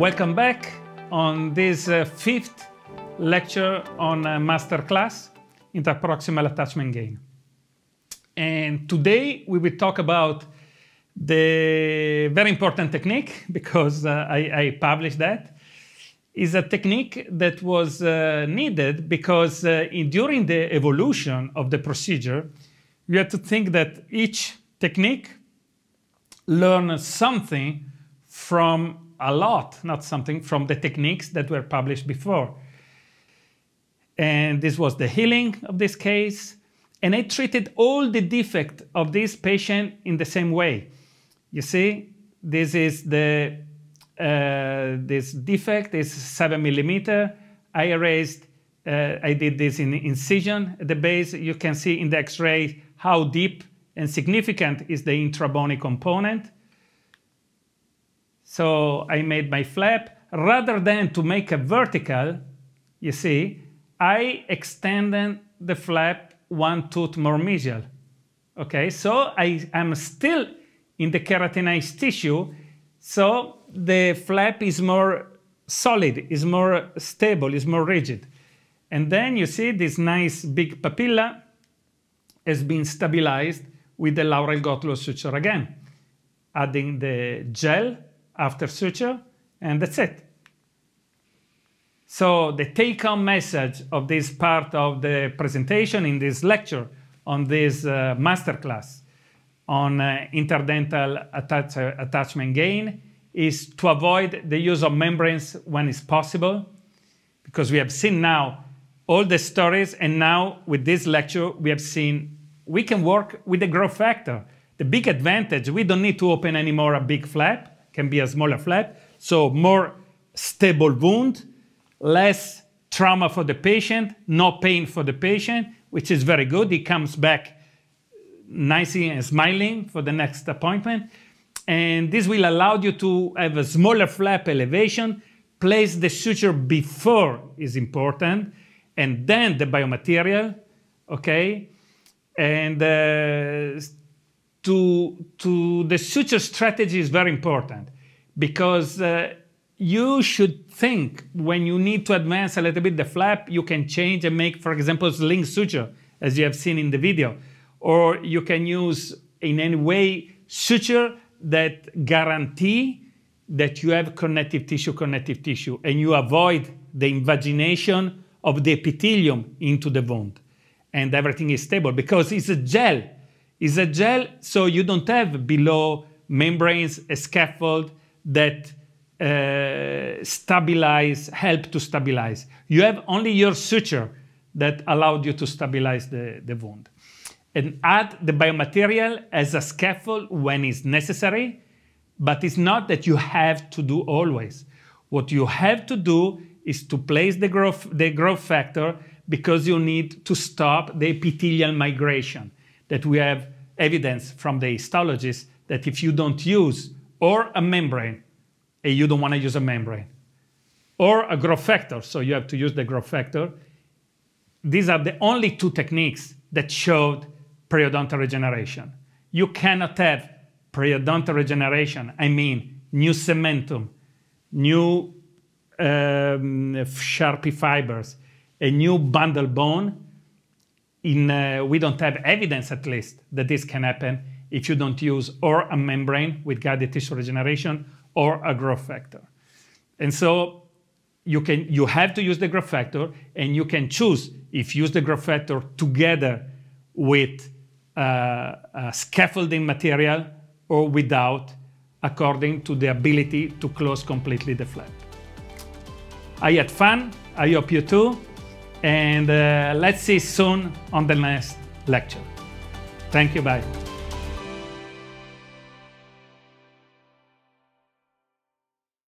Welcome back on this fifth lecture on masterclass interproximal attachment gain. And today we will talk about the very important technique, because I published that. Is a technique that was needed because during the evolution of the procedure, you have to think that each technique learns something from a lot, not something, from the techniques that were published before. And this was the healing of this case. And I treated all the defect of this patient in the same way. You see, this is the this defect is 7 millimeter. I erased, I did this in incision at the base. You can see in the X-ray how deep and significant is the intrabony component. So I made my flap. Rather than to make a vertical, you see, I extended the flap 1 tooth more mesial. Okay, so I am still in the keratinized tissue, so the flap is more solid, is more stable, is more rigid. And then you see this nice big papilla has been stabilized with the Laurel Gottlob suture again, adding the gel after suture, and that's it. So the take-home message of this part of the presentation in this lecture on this masterclass on interdental attachment gain is to avoid the use of membranes when it's possible, because we have seen now all the stories, and now with this lecture we have seen we can work with the growth factor. The big advantage, we don't need to open anymore a big flap, can be a smaller flap, so more stable wound, less trauma for the patient, no pain for the patient, which is very good. He comes back nicely and smiling for the next appointment. And this will allow you to have a smaller flap elevation, place the suture before is important, and then the biomaterial, okay? And the suture strategy is very important, because you should think when you need to advance a little bit the flap, you can change and make, for example, sling suture, as you have seen in the video. Or you can use, in any way, suture that guarantee that you have connective tissue, and you avoid the invagination of the epithelium into the wound. And everything is stable, because it's a gel. It's a gel, so you don't have below membranes a scaffold that help to stabilize. You have only your suture that allowed you to stabilize the wound. And add the biomaterial as a scaffold when it's necessary, but it's not that you have to do always. What you have to do is to place the growth factor, because you need to stop the epithelial migration, that we have evidence from the histologists that if you don't use or a membrane, and you don't want to use a membrane, or a growth factor, so you have to use the growth factor. These are the only two techniques that showed periodontal regeneration. You cannot have periodontal regeneration, I mean new cementum, new Sharpie fibers, a new bundle bone. We don't have evidence, at least, that this can happen if you don't use or a membrane with guided tissue regeneration or a growth factor. And so you have to use the growth factor, and you can choose if you use the growth factor together with scaffolding material or without, according to the ability to close completely the flap. I had fun, I hope you too, and let's see soon on the next lecture. Thank you, bye.